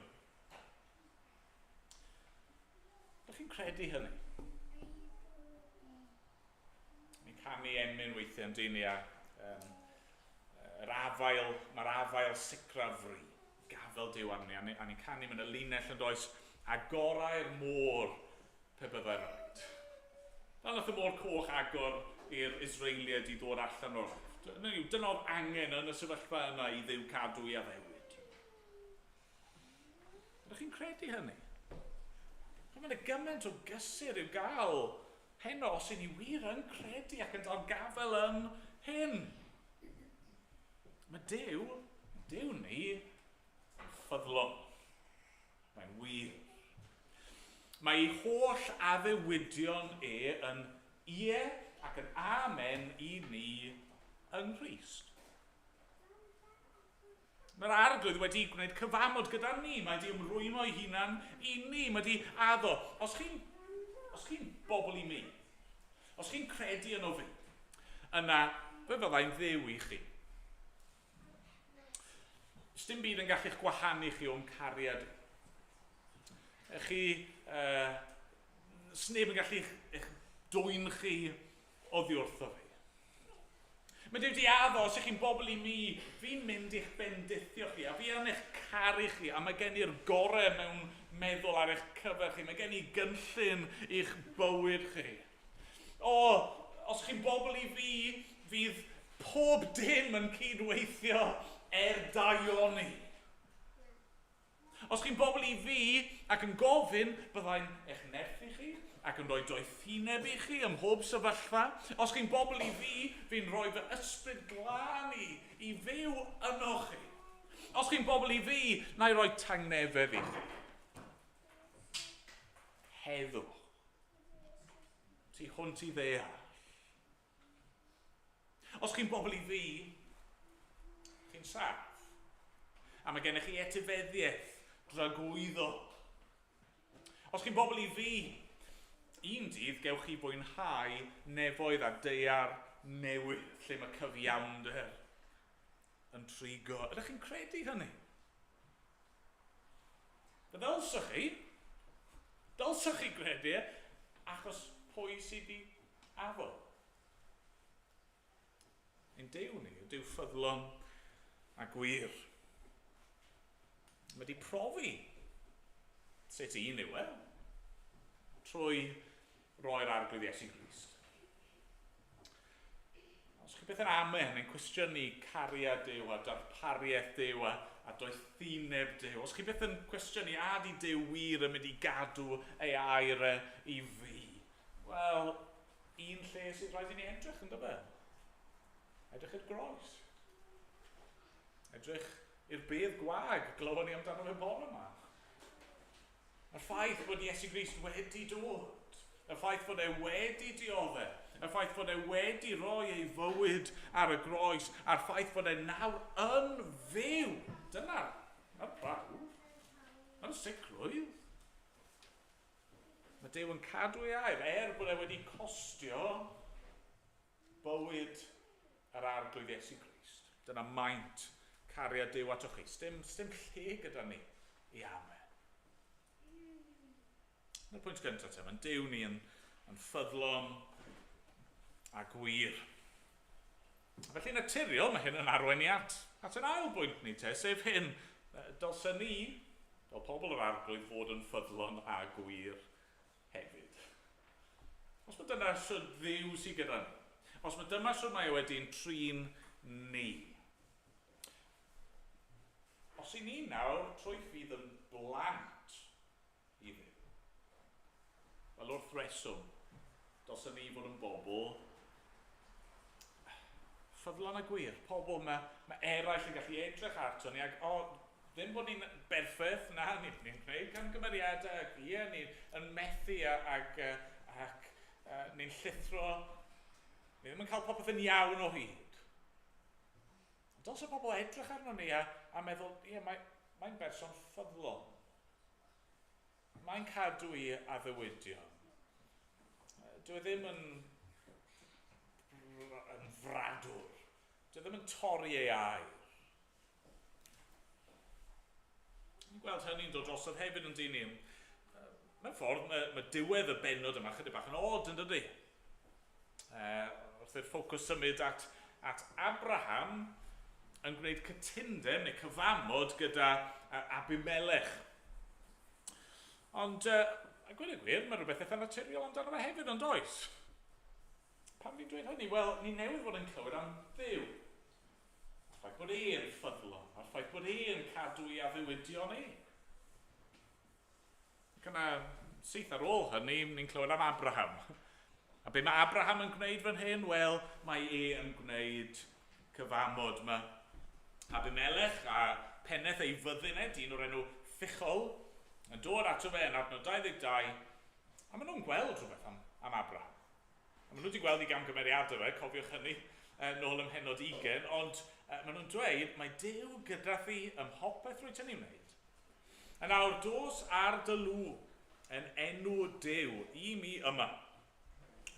Ydych chi'n credu hynny? Ni'n canu Emyr weithiau yn dyn ni a mae'r afael sicrafru, gafel Duw arni, a ni'n canu mewn y linell yn does agorau'r môr pe byddai'r rhaid. Fel nath y môr coch agor i'r Israeliad i ddod allan o'r rhaid. Dyna oedd angen yn y sefyllfa yna i Dduw cadw i addewid. Ydych chi'n credu hynny? Mae'n gymaint o gysur i'w gael heno os i ni wir yn credu ac yn dal gafel yn hyn. Mae Duw ni ffyddlon. Mae'n wir. Mae ei holl addewidion yn ie ac yn amen i ni yng Nghrist. Mae'r arglwydd wedi gwneud cyfamod gyda ni. Mae wedi ymrwymo ei hunan i ni. Mae wedi addo. Os chi'n bobl i mi, os chi'n credu yno fi, yna fe fyddai'n Dduw i chi. Dim byd yn gallu'ch gwahanu chi o'n cariad. Sneb yn gallu eich dwyn chi oddi wrtho fi. Mae Duw wedi addo, os ych chi'n bobl i mi, fi'n mynd i'ch bendithio chi, a fi yn eich caru chi, a mae gen i'r gorau mewn meddwl ar eich cyfer chi, mae gen i gynllun i'ch bywyd chi. Os chi'n bobl i fi, fydd pob dim yn cydweithio daioni. Os chi'n bobl i fi ac yn gofyn, byddai'n eich nerthu chi, ac yn rhoi doethineb i chi ym mhob sefyllfa. Os chi'n bobl i fi, fi'n rhoi fy ysbryd glân i fyw yno chi. Os chi'n bobl i fi, na i roi tangnefedd i chi. Heddwch. Tu hwnt i ddeall. Os chi'n bobl i fi, chi'n saff. A mae gennych chi etifeddiaeth dragwyddo. Os chi'n bobl i fi, un dydd gewch chi fwynhau nefoedd a deiar newydd lle mae cyfiawnder yn trigo. Ydych chi'n credu hynny? Dylsych chi credu, achos pwy sydd wedi afo. Ein Duw ni, y Duw ffyddlon a gwir. Mae wedi profi sut un yw e, trwy roi'r arglwydd Iesu Grist. Os chi beth yn amen yn cwestiynu cariad Duw a darpariaeth Duw a doethineb Duw, os chi beth yn cwestiynu a di Duw wir yn mynd i gadw ei air i fi, wel, un lle sydd rhaid i ni edrych yn dyfa. Edrych i'r groes. Edrych i'r bedd gwag glywon ni amdano fe bore yma. Yr ffaith bod Iesu Grist wedi dod. Y ffaith bod e wedi dioddau. Y ffaith bod e wedi rhoi ei fywyd ar y groes. A'r ffaith bod e nawr yn fyw. Dyna'r brawf. Yn sicrwydd. Mae Duw yn cadw ei air bod e wedi costio bywyd yr arglwydd Iesu Grist. Dyna maint cariad Duw atoch chi. Sdim lle gyda ni i amen. Yn y pwynt gyntaf te, mae'n Duw ni yn ffyddlon a gwir. Felly naturiol, mae hyn yn arwainiad at yn ail bwynt ni te, sef hyn, dylsen ni, fel pobl yr arglwydd, fod yn ffyddlon a gwir hefyd. Os mae dyna sydd Dduw sydd gyda ni, os mae dyma sydd mae wedi'n trin ni, os i ni nawr trwy ffydd yn blant i Dduw, fel wrth reswm, dylsen ni fod yn bobl ffyddlon a gwir. Pobl mae eraill yn gallu edrych ato ni, ac ddim bod ni'n berffaith, na, ni'n gwneud camgymeriadau, ac ni'n methu ac ni'n llithro, ni ddim yn cael popeth yn iawn o hyd. Dylse pobl edrych arno ni a meddwl, mae'n berson ffyddlon. Mae'n cadw i addewidion. Dwi ddim yn fradwr. Dwi ddim yn torri ei air. Ni'n gweld hynny'n dod drosodd hefyd yn dyn ni. Mewn ffordd, mae diwedd y benod yma chydig bach yn od yn dydy. Wrth i'r ffocws symud at Abraham yn gwneud cytundeb neu cyfamod gyda Abimelech. Ond, a gweud y gwir, mae rhywbeth eitha naturiol amdano fe hefyd yn does. Pan fi'n dweud hynny, wel, ni newydd fod yn clywed am Dduw. A'r ffaith bod e'n ffyddlon, a'r ffaith bod e'n cadw i addewidion ni. Ac yna, syth ar ôl hynny, ni'n clywed am Abraham. A be mae Abraham yn gwneud fan hyn? Wel, mae yn gwneud cyfamod. Mae Abimelech a penneth ei fyddined, un o'r enw Ffichol, yn dod ato fe yn adnod 22, a maen nhw'n gweld rhywbeth am Abraham. A maen nhw wedi gweld ei gamgymeriadau fe, cofiwch hynny, nôl ym mhenod 20, ond maen nhw'n dweud, mae Duw gyda thi ym hopeth rwyt yn ei wneud. A nawr, dos ar dy lw yn enw Duw i mi yma.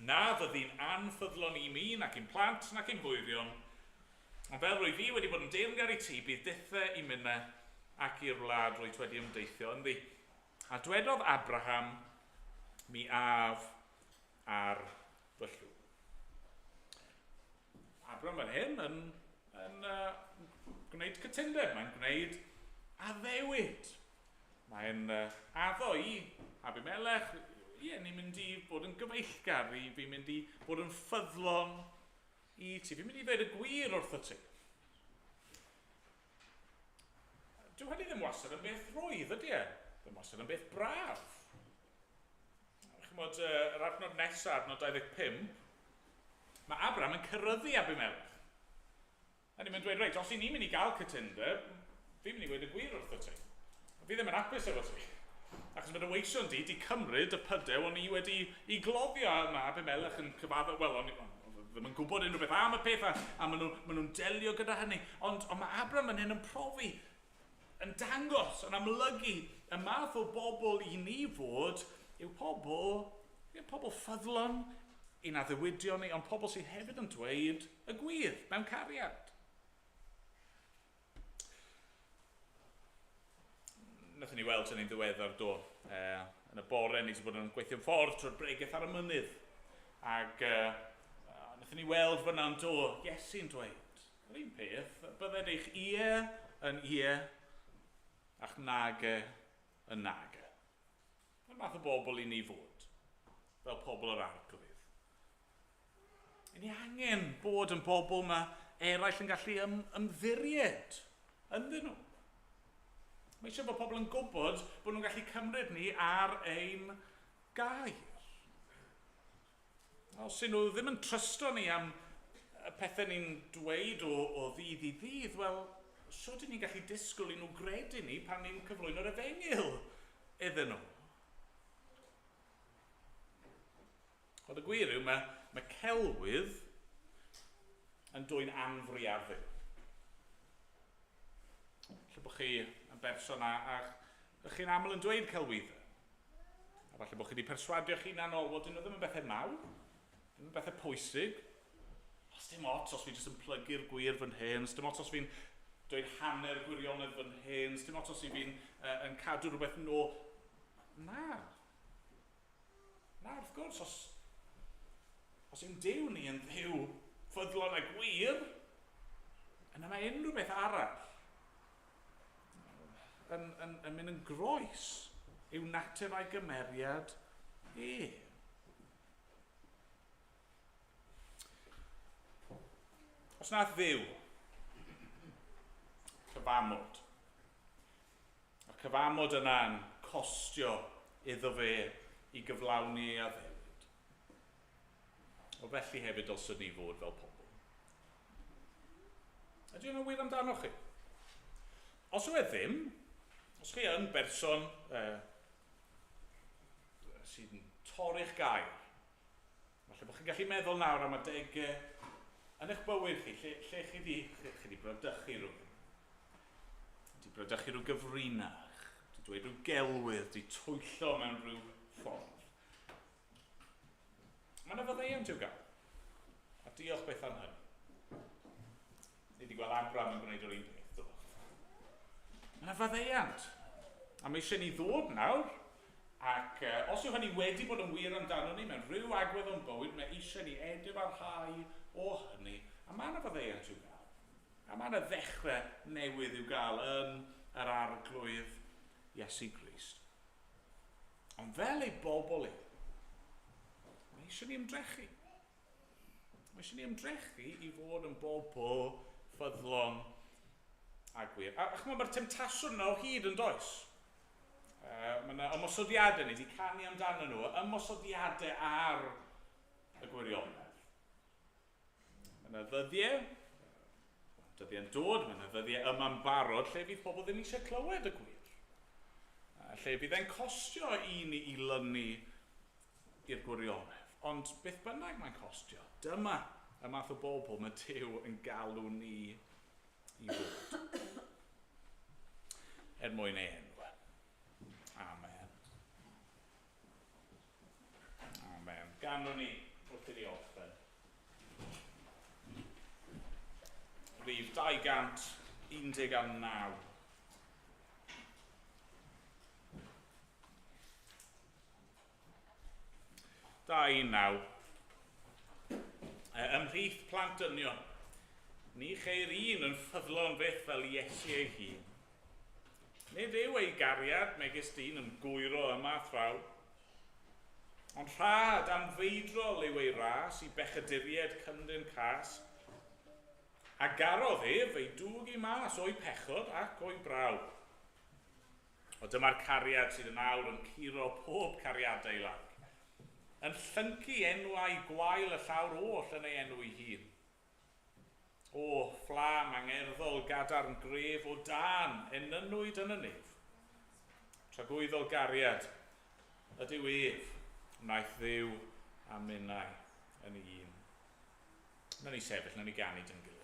Na fyddi'n anffyddlon i mi, nac i'n plant, nac i'n bwyrion. Ond fel rwy fi wedi bod yn deilgar i ti, bydd dithau i minnau ac i'r wlad rwyt wedi ymdeithio ynddi. A dwedodd Abraham, mi af ar fy llw. Abraham fan hyn yn gwneud cytundeb, mae'n gwneud addewid. Mae'n addo i Abimelech, ni'n mynd i bod yn gyfeillgar, fi'n mynd i bod yn ffyddlon i ti. Fi'n mynd i ddweud y gwir wrtho ti. Dyw hynny ddim wastad yn beth rwydd, ydy e? Ddim wastad yn beth braf. Chymod, yr adnod nesaf, adnod 25, mae Abraham yn cyrryddu Abimelech. A ni'n mynd dweud, reit, os i ni'n mynd i gael cytundeb, fi'n mynd i ddweud y gwir wrtho ti. Fi ddim yn apus efo ti. Achos mae dy weision di cymryd y pydew o'n i wedi i gloddio yma Abimelech yn cyfaddo, wel, ddim yn gwybod unrhyw beth am y peth, a maen nhw'n delio gyda hynny. Ond mae Abraham yn hyn yn profi, yn dangos, yn amlygu y math o bobl i ni fod yw pobl ffyddlon i'n addewidion ni, ond pobl sydd hefyd yn dweud y gwir mewn cariad. Nathon ni weld hynny'n ddiweddar do. Yn y bore ni wedi bod yn gweithio'n ffordd trwy'r bregaeth ar y mynydd. Ac wnaethon ni weld fyna'n do, Iesu'n dweud, yr un peth, bydded eich ie yn ie, a'ch nage yn nage. Yn math o bobl i ni fod, fel pobl yr arglwydd. I ni angen bod yn bobl mae eraill yn gallu ymddiried ynddyn nhw. Mae eisiau bod pobl yn gwybod bod nhw'n gallu cymryd ni ar ein gair. Os ydyn nhw ddim yn trysto ni am y pethau ni'n dweud o ddydd i ddydd, wel, sut ydyn ni'n gallu disgwyl i nhw gredu ni pan ni'n cyflwyno'r efengil iddyn nhw? Ond y gwir yw, mae celwydd yn dwy'n anfriaddu. Falle bod chi yn berson a chi'n aml yn dweud celwyddau. A falle bod chi wedi perswadio chi'n anol, wel, dyn nhw ddim yn bethau mawr, ddim yn bethau pwysig. Os dim ots os fi jyst yn plygu'r gwir fy nhyn, os dim ots os fi'n dweud hanner gwirionedd fy nhyn, os dim ots os fi'n yn cadw rhywbeth nôl. Na. Na, wrth gwrs, os yw'n Duw ni yn ddiw ffyddlon a gwir, yna mae unrhyw beth arall yn mynd yn groes i'w natur a'i gymeriad Os nath Dduw cyfamod, a'r cyfamod yna'n costio iddo fe i gyflawni ei addewid, o felly hefyd dylswn ni fod fel pobl. Ydy hwnna'n wir amdano chi? Os yw e ddim, os chi yn berson sy'n torri'ch gair, falle bod chi'n gallu meddwl nawr am adegau yn eich bywyd chi, lle chi di brydychu rhywun. Di brydychu rhyw gyfrinach, di dweud rhyw gelwydd, di twyllo mewn rhyw ffordd. Mae yna fyddeiant i'w gael. A diolch beth am hynny. Ni wedi gweld Abraham yn gwneud yr un peth, do. Mae yna fyddeiant. A mae eisiau ni ddod nawr, ac os yw hynny wedi bod yn wir amdano ni, mewn rhyw agwedd o'n bywyd, mae eisiau ni edifarhau o hynny, a mae yna fyddeiant i'w gael. A mae yna ddechrau newydd i'w gael yn yr arglwydd Iesu Grist. Ond fel ei bobl ei, mae eisiau ni ymdrechu. Mae eisiau ni ymdrechu i fod yn bobl ffyddlon a gwir. A chymod, mae'r temtasiwn yna o hyd yn does. Mae yna ymosodiadau ni wedi canu amdano nhw, ymosodiadau ar y gwirionedd. Mae yna ddyddiau yn dod, mae yna ddyddiau yma'n barod lle fydd pobl ddim eisiau clywed y gwir. Lle fydd e'n costio i ni i lynu i'r gwirionedd. Ond beth bynnag mae'n costio, dyma y math o bobl mae Duw yn galw ni i fod. Mwyn ei enw. Amen. Amen. Ganwn ni wrth i ni orffen. Rhif 219. Ymhlith plant dynion, ni cheir un yn ffyddlon fyth fel Iesu ei hun. Nid yw ei gariad megis dyn yn gwyro yma thraw, ond rhad am feidrol yw ei ras i bechaduried cyndyn cas, a garodd ef ei dwg i mas o'i pechod ac o'i braw. O dyma'r cariad sydd yn awr yn curo pob cariadau lag, yn llyncu enwau gwael y llawr oll yn ei enw ei hun. O, fflam angerddol gadarn gref o dan enynwyd yn y nef. Tragwyddol gariad, ydyw ef, wnaeth Dduw a minnau yn ei un. Na ni sefyll, na ni ganu dyn gilydd.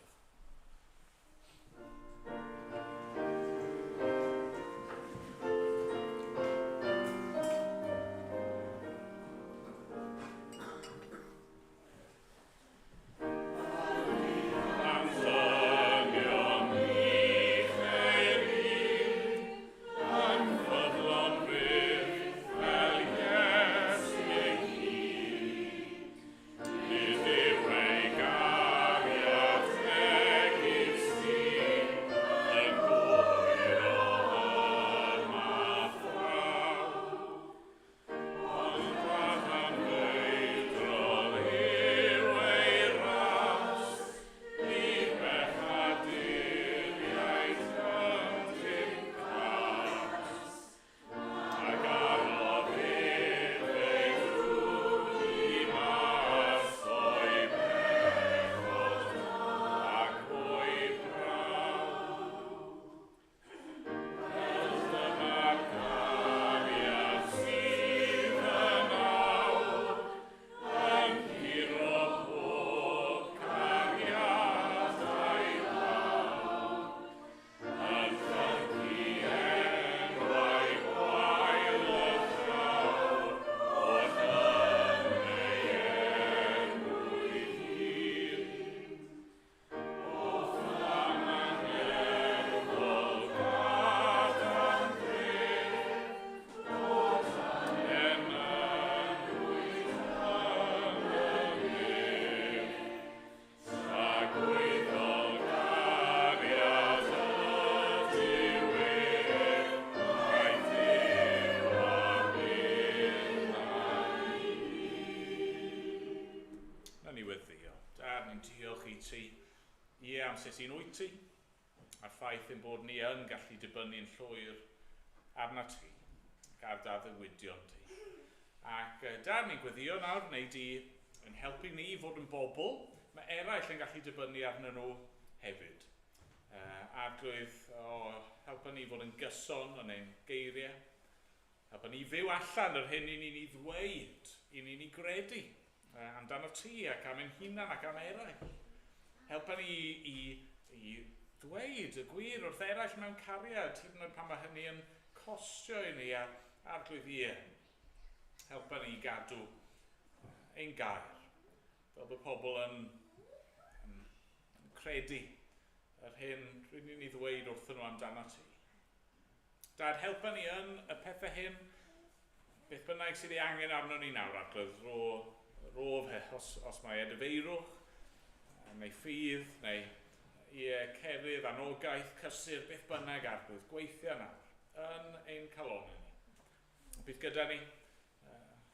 Mae'n diolch I ti am sut sy'n wyt ti, a'r ffaith ein bod ni yn gallu dibynnu'n llwyr arna ti, ac ar ddaddewidion ti. Ac Dad, ni'n gweddio nawr, neu di yn helpu ni fod yn bobl, mae eraill yn gallu dibynnu arnyn nhw hefyd. Arglwydd o helpu ni fod yn gyson yn ein geiriau, helpu ni fyw allan yr hyn I ni'n ei ddweud, I ni'n ei gredu, amdano ti ac am ein hunan ac am eraill. Helpu ni I ddweud y gwir wrth eraill mewn cariad, hyd yn oed pan mae hynny yn costio I ni arglwydd Ie. Helpu ni gadw ein gair, fel bod pobl yn credu yr hyn rydyn ni'n ei ddweud wrthyn nhw amdano ti. Dad, helpu ni yn y pethau hyn, beth bynnag sydd ei angen arno ni nawr, arglwydd, os mae edifeirwch, neu ffydd, neu Caerdydd, anogaeth, cysur, beth bynnag arglwydd, gweithio nawr, yn ein calonau ni. Bydd gyda ni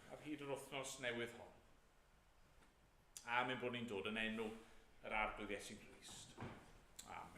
ar hyd yr wythnos newydd hon. A mynd bod ni'n dod yn enw yr arglwydd Iesu Grist. Amen.